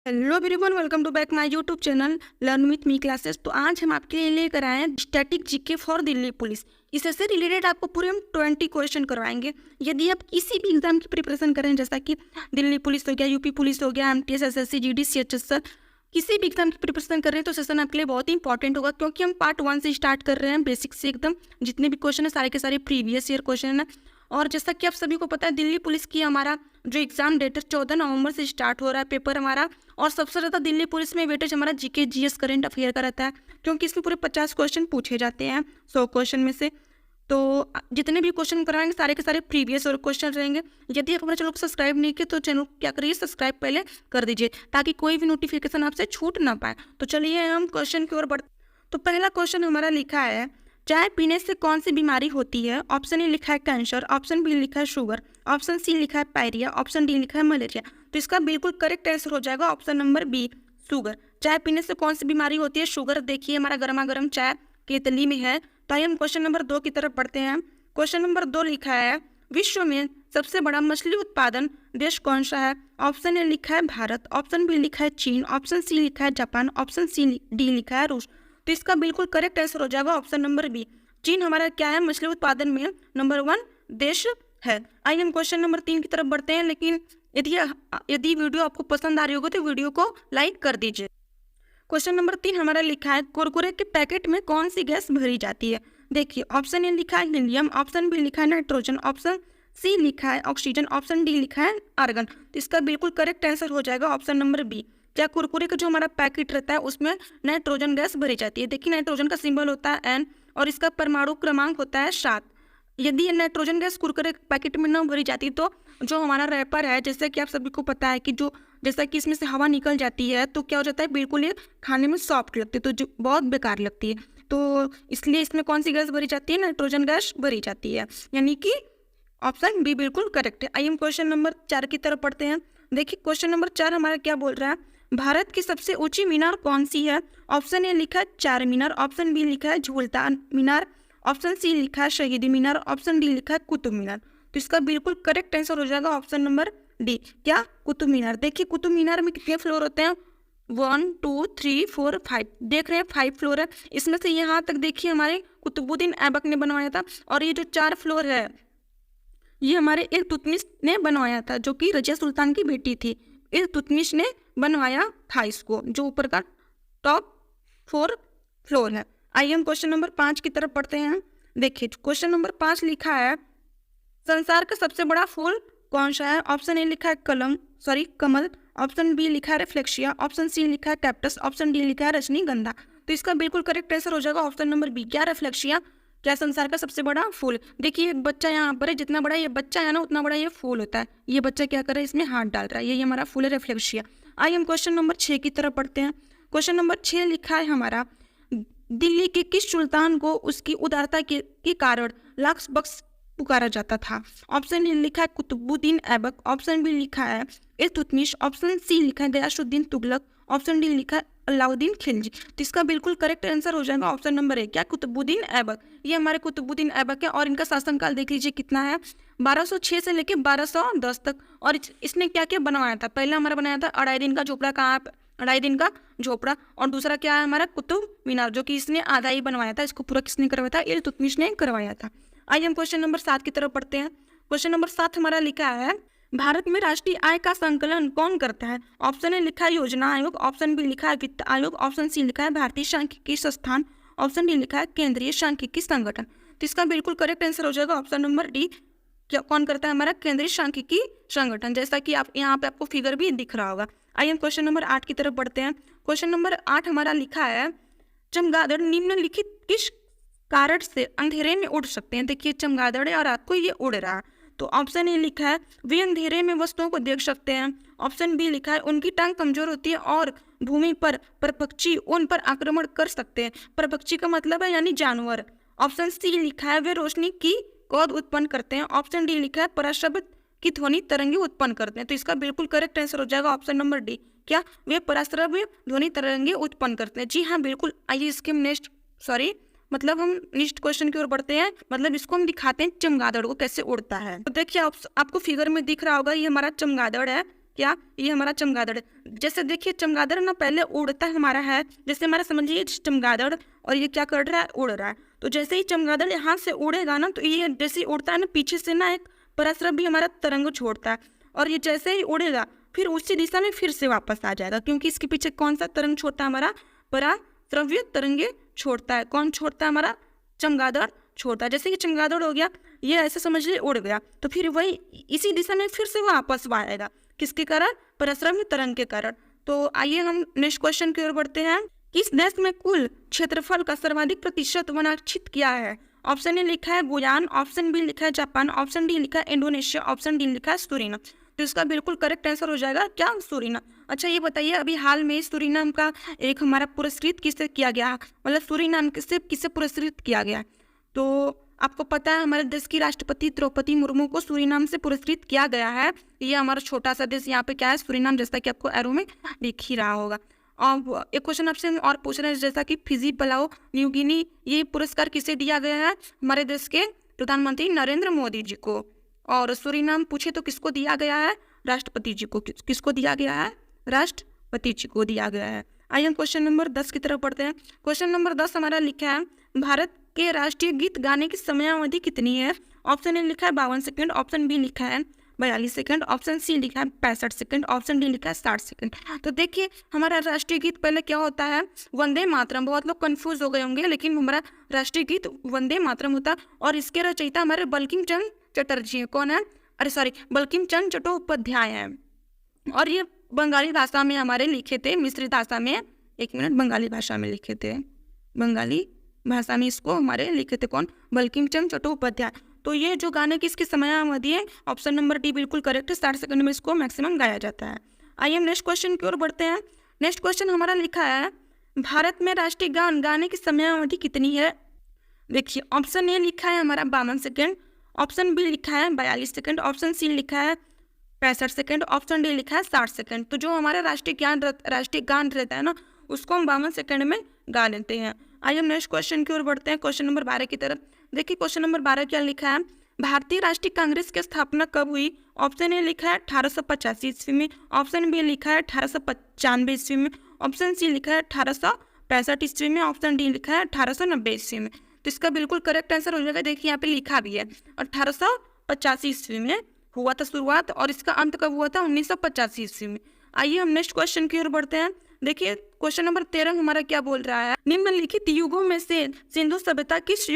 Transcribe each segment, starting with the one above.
Hello everyone, welcome to back my YouTube channel learn with me classes. तो आज हम आपके लिए लेकर आए हैं static GK for Delhi police. इससे रिलेटेड आपको पूरे हम 20 क्वेश्चन करवाएंगे। यदि आप किसी भी एग्जाम की प्रिपरेशन करें, जैसा कि दिल्ली पुलिस हो गया, यूपी पुलिस हो गया, एमटीएस, एसएससी, जीडी, सीएचएसएल, किसी भी एग्जाम की प्रिपरेशन कर रहे हैं तो सेशन आपके लिए बहुत ही इंपॉर्टेंट होगा, क्योंकि हम पार्ट 1 से स्टार्ट कर रहे हैं। बेसिक से एकदम जितने भी क्वेश्चन है सारे के सारे प्रीवियस ईयर क्वेश्चन है। और जैसा कि आप सभी को पता है, दिल्ली पुलिस की हमारा जो एग्जाम डेट है 14 नवंबर से स्टार्ट हो रहा है पेपर हमारा। और सबसे ज़्यादा दिल्ली पुलिस में वेटेज हमारा जीके, जीएस, करंट अफेयर का रहता है, क्योंकि इसमें पूरे 50 क्वेश्चन पूछे जाते हैं 100 क्वेश्चन में से। तो जितने भी क्वेश्चन कराएंगे सारे के सारे प्रीवियस और क्वेश्चन रहेंगे। यदि आप हमारे चैनल को सब्सक्राइब नहीं किए तो चैनल को क्या करिए, सब्सक्राइब पहले कर दीजिए, ताकि कोई भी नोटिफिकेशन आपसे छूट ना पाए। तो चलिए हम क्वेश्चन की ओर बढ़। तो पहला क्वेश्चन हमारा लिखा है, चाय पीने से कौन सी बीमारी होती है? ऑप्शन ए लिखा है कैंसर, ऑप्शन बी लिखा है शुगर, ऑप्शन सी लिखा है पायरिया, ऑप्शन डी लिखा है मलेरिया। तो इसका बिल्कुल करेक्ट आंसर हो जाएगा ऑप्शन नंबर बी, शुगर। चाय पीने से कौन सी बीमारी होती है? शुगर। देखिए हमारा गर्मा गर्म चाय केतली में है। तो आइए हम क्वेश्चन नंबर 2 की तरफ बढ़ते हैं। क्वेश्चन नंबर 2 लिखा है, विश्व में सबसे बड़ा मछली उत्पादन देश कौन सा है? ऑप्शन ए लिखा है भारत, ऑप्शन बी लिखा है चीन, ऑप्शन सी लिखा है जापान, ऑप्शन डी लिखा है रूस। तो इसका बिल्कुल करेक्ट आंसर हो जाएगा ऑप्शन नंबर बी, चीन हमारा क्या है, मछली उत्पादन में नंबर 1 देश है। आइए हम क्वेश्चन नंबर 3 की तरफ बढ़ते हैं। लेकिन यदि वीडियो आपको पसंद आ रही होगी तो वीडियो को लाइक कर दीजिए। क्वेश्चन नंबर 3 हमारा लिखा है, कुरकुरे के पैकेट में कौन सी गैस भरी जाती है? देखिए ऑप्शन ए लिखा है हीलियम, ऑप्शन बी लिखा है नाइट्रोजन, ऑप्शन सी लिखा है ऑक्सीजन, ऑप्शन डी लिखा है आर्गन। तो इसका बिल्कुल करेक्ट आंसर हो जाएगा ऑप्शन नंबर बी। क्या कुरकुरे का जो हमारा पैकेट रहता है उसमें नाइट्रोजन गैस भरी जाती है। देखिए नाइट्रोजन का सिंबल होता है एन और इसका परमाणु क्रमांक होता है 7। यदि ये नाइट्रोजन गैस कुरकुरे पैकेट में न भरी जाती तो जो हमारा रैपर है, जैसे कि आप सभी को पता है कि जो जैसा कि इसमें से हवा निकल जाती है तो क्या हो जाता है, बिल्कुल ये खाने में सॉफ्ट लगती है, तो जो बहुत बेकार लगती है। तो इसलिए इसमें कौन सी गैस भरी जाती है? नाइट्रोजन गैस भरी जाती है, यानी कि ऑप्शन बी बिल्कुल करेक्ट है। आइए हम क्वेश्चन नंबर 4 की तरफ पढ़ते हैं। देखिए क्वेश्चन नंबर 4 हमारा क्या बोल रहा है, भारत की सबसे ऊंची मीनार कौन सी है? ऑप्शन ए लिखा है चार मीनार, ऑप्शन बी लिखा है झूलता मीनार, ऑप्शन सी लिखा है शहीदी मीनार, ऑप्शन डी लिखा है कुतुब मीनार। तो इसका बिल्कुल करेक्ट आंसर हो जाएगा ऑप्शन नंबर डी, क्या, कुतुब मीनार। देखिए कुतुब मीनार में कितने फ्लोर होते हैं? 1 2 3 4 5, देख रहे हैं 5 फ्लोर है। इसमें से यहाँ तक देखिए हमारे कुतुबुद्दीन ऐबक ने बनवाया था। और ये जो 4 फ्लोर है ये हमारे इल्तुतमिश ने बनवाया था, जो कि रजिया सुल्तान की बेटी थी। इल्तुतमिश ने बनवाया था इसको, जो ऊपर का टॉप 4 फ्लोर है। आइए हम क्वेश्चन नंबर 5 की तरफ पढ़ते हैं। देखिए क्वेश्चन नंबर 5 लिखा है, संसार का सबसे बड़ा फूल कौन सा है? ऑप्शन ए लिखा है कमल, ऑप्शन बी लिखा है रिफ्लेक्शिया, ऑप्शन सी लिखा है कैप्टस, ऑप्शन डी लिखा है रजनीगंधा। तो इसका बिल्कुल करेक्ट आंसर हो जाएगा ऑप्शन नंबर बी, क्या, रिफ्लेक्शिया, क्या संसार का सबसे बड़ा फूल। देखिए एक बच्चा यहाँ पर है, जितना बड़ा ये बच्चा है ना उतना बड़ा ये फूल होता है। ये बच्चा क्या कर रहा है, इसमें हाथ डाल रहा है, ये हमारा फूल है रिफ्लेक्शिया। आइए हम क्वेश्चन नंबर 6 की तरफ पढ़ते हैं। क्वेश्चन नंबर 6 लिखा है हमारा, दिल्ली के किस सुल्तान को उसकी उदारता के कारण लाख बख्श पुकारा जाता था? ऑप्शन ए लिखा है कुतुबुद्दीन ऐबक, ऑप्शन बी लिखा है इल्तुतमिश, ऑप्शन सी लिखा है गयासुद्दीन तुगलक, ऑप्शन डी लिखा है अलाउद्दीन खिलजी। तो इसका बिल्कुल करेक्ट आंसर हो जाएगा ऑप्शन नंबर ए, क्या, कुतुबुद्दीन ऐबक। ये हमारे कुतुबुद्दीन ऐबक है और इनका शासनकाल देख लीजिए कितना है, 1206 से लेकर 1210 तक। और इसने क्या क्या बनवाया था? पहला हमारा बनाया था अढ़ाई दिन का झोपड़ा, कहाँ, अढ़ाई दिन का झोपड़ा। और दूसरा क्या है हमारा, कुतुब मीनार, जो कि इसने आधा ही बनवाया था। इसको पूरा किसने करवाया था? इल्तुतमिश ने करवाया था। आइए हम क्वेश्चन नंबर 7 की तरफ पढ़ते हैं। क्वेश्चन नंबर 7 हमारा लिखा है, भारत में राष्ट्रीय आय का संकलन कौन करता है? ऑप्शन ए लिखा है योजना आयोग, ऑप्शन बी लिखा है वित्त आयोग, ऑप्शन सी लिखा है भारतीय सांख्यिकी संस्थान, ऑप्शन डी लिखा है केंद्रीय सांख्यिकी संगठन। तो इसका बिल्कुल करेक्ट आंसर हो जाएगा ऑप्शन नंबर डी, क्या, कौन करता है? हमारा केंद्रीय सांख्यिकी संगठन, जैसा कि आप यहाँ पे आपको फिगर भी दिख रहा होगा। आइए हम क्वेश्चन नंबर 8 की तरफ बढ़ते हैं। क्वेश्चन नंबर 8 हमारा लिखा है, चमगादड़ निम्नलिखित किस कारण से अंधेरे में उड़ सकते हैं? देखिए चमगादड़ है और रात को ये उड़ रहा है। तो ऑप्शन ए लिखा है वे अंधेरे में वस्तुओं को देख सकते हैं, ऑप्शन बी लिखा है उनकी टांग कमजोर होती है और भूमि पर परपक्षी उन पर आक्रमण कर सकते हैं। परपक्षी का मतलब है यानी जानवर। ऑप्शन सी लिखा है वे रोशनी की कौद उत्पन्न करते हैं, ऑप्शन डी लिखा है पराशब्द की ध्वनि तरंगे उत्पन्न करते हैं। तो इसका बिल्कुल करेक्ट आंसर हो जाएगा ऑप्शन नंबर डी, क्या, वे पराश्रव्य ध्वनि तरंगे उत्पन्न करते हैं। जी हाँ बिल्कुल। आइए इसके मतलब हम नेक्स्ट क्वेश्चन की ओर बढ़ते हैं। मतलब इसको हम दिखाते हैं चमगादड़ को कैसे उड़ता है। तो देखिए आपको फिगर में दिख रहा होगा, ये हमारा चमगादड़ है, क्या, ये हमारा चमगादड़। जैसे देखिए चमगादड़ ना पहले उड़ता हमारा है, जैसे हमारा समझिए चमगादड़, और ये क्या कर रहा है, उड़ रहा है। तो जैसे ही चमगादड़ यहाँ से उड़ेगा ना, तो ये जैसे ही उड़ता है ना, पीछे से ना एक परासरब भी हमारा तरंग छोड़ता है, और ये जैसे ही उड़ेगा फिर उसी दिशा में फिर से वापस आ जाएगा, क्योंकि इसके पीछे कौन सा तरंग छोड़ता है, हमारा पराश्रव्य तरंगे छोड़ता है। कौन छोड़ता है, हमारा चमगादड़ छोड़ता है। जैसे कि चमगादड़ हो गया, ये ऐसे समझ लीजिए उड़ गया, तो फिर वही इसी दिशा में फिर से वापस आएगा, किसके कारण, पराश्रव्य तरंग के कारण। तो आइए हम नेक्स्ट क्वेश्चन की ओर बढ़ते हैं। किस देश में कुल क्षेत्रफल का सर्वाधिक प्रतिशत वनाच्छित किया है? ऑप्शन ए लिखा है गुयान, ऑप्शन बी लिखा है जापान, ऑप्शन डी लिखा है इंडोनेशिया, ऑप्शन डी लिखा है सूरीनाम। तो इसका बिल्कुल करेक्ट आंसर हो जाएगा क्या, सूरीनाम। अच्छा ये बताइए, अभी हाल में सूरीनाम का एक हमारा पुरस्कृत किससे किया गया, मतलब सूरीनाम किससे पुरस्कृत किया गया? तो आपको पता है हमारे देश की राष्ट्रपति द्रौपदी मुर्मू को सूरीनाम से पुरस्कृत किया गया है। ये हमारा छोटा सा देश यहाँ पे क्या है, सूरीनाम, जैसा कि आपको एरो में दिख ही रहा होगा। और एक क्वेश्चन आपसे और पूछ रहे हैं, जैसा कि फिजी, पलाओ, न्यू गिनी, ये पुरस्कार किसे दिया गया है? हमारे देश के प्रधानमंत्री नरेंद्र मोदी जी को। और सूरीनाम पूछे तो किसको दिया गया है, राष्ट्रपति जी को। किसको दिया गया है, राष्ट्रपति जी को दिया गया है। आइए हम क्वेश्चन नंबर 10 की तरफ पढ़ते हैं। क्वेश्चन नंबर 10 हमारा लिखा है, भारत के राष्ट्रीय गीत गाने की समयावधि कितनी है? ऑप्शन ए लिखा है 52 सेकंड, ऑप्शन बी लिखा है 42 सेकंड, ऑप्शन सी लिखा है 65 सेकंड, ऑप्शन डी लिखा है 60 सेकंड। तो देखिए हमारा राष्ट्रीय गीत पहले क्या होता है, वंदे मातरम। बहुत लोग कंफ्यूज हो गए होंगे, लेकिन हमारा राष्ट्रीय गीत वंदे मातरम होता है, और इसके रचयिता हमारे बंकिम चंद्र चटर्जी है। कौन है, बंकिम चंद्र चट्टोपाध्याय है। और ये बंगाली भाषा में हमारे लिखे थे, मिश्रित भाषा में, एक मिनट, बंगाली भाषा में लिखे थे, बंगाली भाषा में इसको हमारे लिखे थे कौन, बंकिम चंद्र चट्टोपाध्याय। तो ये जो गाने की इसकी समयावधि है, ऑप्शन नंबर डी बिल्कुल करेक्ट है, 60 सेकंड में इसको मैक्सिमम गाया जाता है। आइए हम नेक्स्ट क्वेश्चन की ओर बढ़ते हैं। नेक्स्ट क्वेश्चन हमारा लिखा है, भारत में राष्ट्रीय गान गाने की समयावधि कितनी है? देखिए ऑप्शन ए लिखा है हमारा 52 सेकंड, ऑप्शन बी लिखा है 42 सेकंड, ऑप्शन सी लिखा है 65 सेकंड, ऑप्शन डी लिखा है 60 सेकंड। तो जो हमारा राष्ट्रीय गान रहता है ना, उसको हम 52 सेकंड में गा लेते हैं। आइए हम नेक्स्ट क्वेश्चन की ओर बढ़ते हैं, क्वेश्चन नंबर 12 की तरफ। देखिए क्वेश्चन नंबर 12 क्या लिखा है, भारतीय राष्ट्रीय कांग्रेस की स्थापना कब हुई? ऑप्शन ए लिखा है 1885 ईस्वी में, ऑप्शन बी लिखा है 1895 ईस्वी में, ऑप्शन सी लिखा है 1865 ईस्वी में, ऑप्शन डी लिखा है 1890 ईस्वी में। तो इसका बिल्कुल करेक्ट आंसर हो जाएगा, देखिए यहाँ पे लिखा भी है 1885 ईस्वी में हुआ था शुरुआत, और इसका अंत कब हुआ था, 1985 ईस्वी में। आइए हम नेक्स्ट क्वेश्चन की ओर बढ़ते हैं। देखिए क्वेश्चन नंबर 13 हमारा क्या बोल रहा है, निम्नलिखित युगों में से सिंधु सभ्यता किस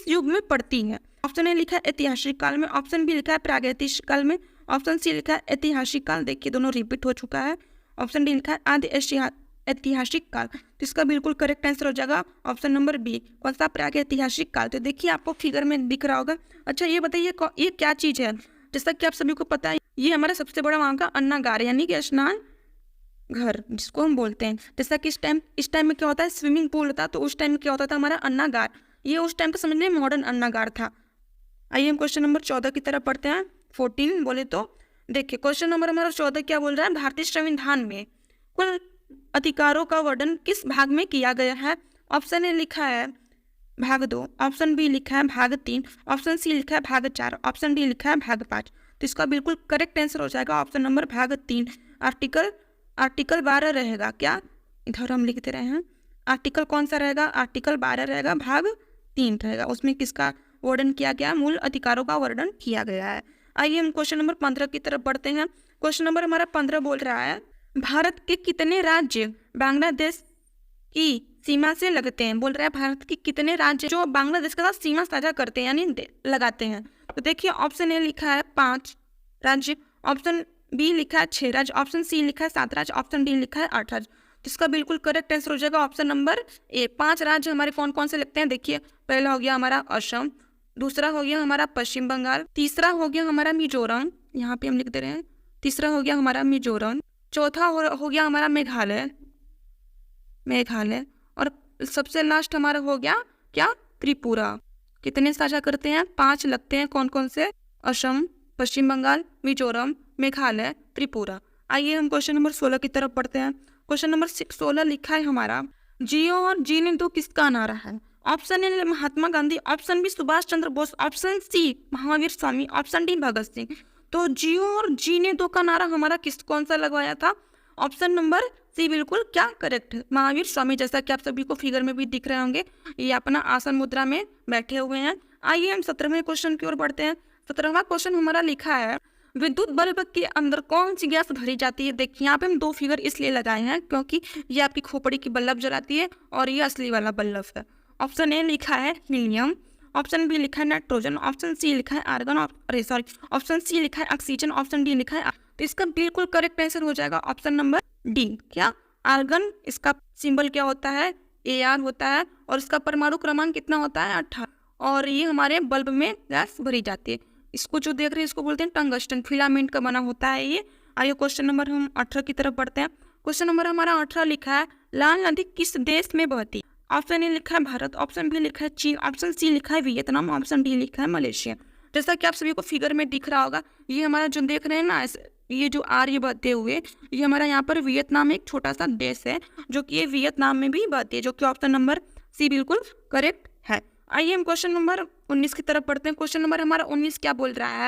युग में पड़ती है? ऑप्शन ए लिखा है ऐतिहासिक काल में, ऑप्शन बी लिखा है प्रागैतिहासिक काल में, ऑप्शन सी लिखा है ऐतिहासिक काल, देखिए दोनों रिपीट हो चुका है, ऑप्शन डी लिखा है आदि ऐतिहासिक काल। तो इसका बिल्कुल करेक्ट आंसर हो जाएगा ऑप्शन नंबर बी, कौन सा, प्रागैतिहासिक काल। तो देखिए आपको फिगर में दिख रहा होगा। अच्छा ये बताइए ये क्या चीज़ है? जैसा कि आप सभी को पता है, ये हमारा सबसे बड़ा वहाँ का अन्नागार यानी कि स्नान घर जिसको हम बोलते हैं। जैसा कि इस टाइम में क्या होता है, स्विमिंग पूल था, तो उस टाइम में क्या होता था, हमारा अन्नागार। ये उस टाइम का समझ लें मॉडर्न अन्नागार था। आइए हम क्वेश्चन नंबर 14 की तरफ पढ़ते हैं, 14 बोले तो। देखिए क्वेश्चन नंबर हमारा 14 क्या बोल रहा है, भारतीय संविधान में कुल अधिकारों का वर्णन किस भाग में किया गया है? ऑप्शन ए लिखा है भाग 2, ऑप्शन बी लिखा है भाग 3, ऑप्शन सी लिखा है भाग 4, ऑप्शन डी लिखा है भाग 5। तो इसका बिल्कुल करेक्ट आंसर हो जाएगा ऑप्शन नंबर भाग 3। आर्टिकल 12 रहेगा क्या, इधर हम लिखते रहे हैं, आर्टिकल कौन सा रहेगा, आर्टिकल 12 रहेगा, भाग 3 रहेगा, उसमें किसका वर्णन किया गया, मूल अधिकारों का वर्णन किया गया है। आइए हम क्वेश्चन नंबर 15 की तरफ बढ़ते हैं। क्वेश्चन नंबर हमारा 15 बोल रहा है, भारत के कितने राज्य बांग्लादेश की सीमा से लगते हैं? बोल रहा है भारत के कितने राज्य जो बांग्लादेश के साथ सीमा साझा करते हैं यानी लगाते हैं। तो देखिए ऑप्शन ए लिखा है 5 राज्य, ऑप्शन बी लिखा है 6 राज्य, ऑप्शन सी लिखा है 7 राज्य, ऑप्शन डी लिखा है 8 राज्य। तो इसका बिल्कुल करेक्ट आंसर हो जाएगा ऑप्शन नंबर ए, 5 राज्य हमारे कौन कौन से लगते हैं। देखिए पहला हो गया हमारा असम, दूसरा हो गया हमारा पश्चिम बंगाल, तीसरा हो गया हमारा मिजोरम, यहाँ पे हम लिख दे रहे हैं, तीसरा हो गया हमारा मिजोरम, चौथा हो गया हमारा मेघालय, और सबसे लास्ट हमारा हो गया क्या, त्रिपुरा। कितने साझा करते हैं, 5 लगते हैं, कौन कौन से, असम, पश्चिम बंगाल, मिजोरम, मेघालय, त्रिपुरा। आइए हम क्वेश्चन नंबर 16 की तरफ पढ़ते हैं। क्वेश्चन नंबर 16 लिखा है हमारा, जियो और जीने दो किसका नारा है? Option A Mahatma Gandhi, option B Subhash Chandra Bose, option C Mahavir Swami, option D Bhagat Singh. तो जियो और जीने दो का नारा हमारा कौन सा लगवाया था? ऑप्शन नंबर सी बिल्कुल क्या करेक्ट है, महावीर स्वामी। जैसा कि आप सभी को फिगर में भी दिख रहे होंगे, ये अपना आसन मुद्रा में बैठे हुए हैं। आइए हम 17वें क्वेश्चन की ओर बढ़ते हैं। 17वां क्वेश्चन हमारा लिखा है, विद्युत बल्ब के अंदर कौन सी गैस भरी जाती है? देखिए यहाँ पे हम 2 फिगर इसलिए लगाए हैं क्योंकि ये आपकी खोपड़ी की बल्ब जलाती है और ये असली वाला बल्ब है। ऑप्शन ए लिखा है हीलियम, ऑप्शन बी लिखा है नाइट्रोजन, ऑप्शन सी लिखा है आर्गन, ऑप्शन सी लिखा है ऑक्सीजन, ऑप्शन डी लिखा है। तो इसका बिल्कुल करेक्ट आंसर हो जाएगा ऑप्शन नंबर डी। क्या? आर्गन। इसका सिंबल क्या होता है? AR होता है और इसका परमाणु क्रमांक कितना होता है? 18। और ये हमारे बल्ब में गैस भरी जाती है। इसको जो देख रहे हैं इसको बोलते हैं टंगस्टन, फिलामेंट का बना होता है ये। आइए क्वेश्चन नंबर हम 18 की तरफ बढ़ते हैं। क्वेश्चन नंबर हमारा 18 लिखा है, लाल नदी किस देश में बहती है? ऑप्शन ए लिखा है भारत, ऑप्शन बी लिखा है चीन, ऑप्शन सी लिखा है वियतनाम, ऑप्शन डी लिखा है मलेशिया। जैसा कि आप सभी को फिगर में दिख रहा होगा, ये हमारा जो देख रहे हैं ना, ये जो आर्य बहते हुए, ये हमारा यहाँ पर वियतनाम एक छोटा सा देश है जो कि ये वियतनाम में भी बहती है, जो कि ऑप्शन नंबर सी बिल्कुल करेक्ट है। आइए हम क्वेश्चन नंबर 19 की तरफ बढ़ते हैं। क्वेश्चन नंबर हमारा 19 क्या बोल रहा है,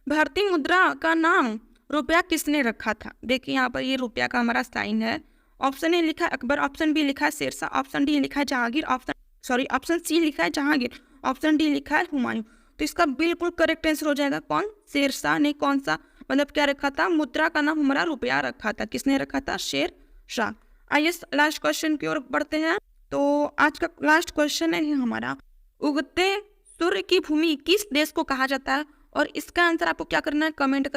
भारतीय मुद्रा का नाम रुपया किसने रखा था? देखिए यहाँ पर ये रुपया का हमारा साइन है। ऑप्शन ए लिखा है अकबर, ऑप्शन बी लिखा है शेरशाह, ऑप्शन डी लिखा है जहांगीर, ऑप्शन सी लिखा है जहांगीर, ऑप्शन डी लिखा है हुमायूं। तो इसका बिल्कुल करेक्ट आंसर हो जाएगा कौन? शेरशाह ने कौन सा मतलब क्या रखा था? मुद्रा का नाम हमारा रुपया रखा था। किसने रखा था? शेरशाह। आइए लास्ट क्वेश्चन की ओर बढ़ते हैं। तो आज का लास्ट क्वेश्चन है हमारा, उगते सूर्य की भूमि किस देश को कहा जाता है? और इसका आंसर आपको क्या करना है? कमेंट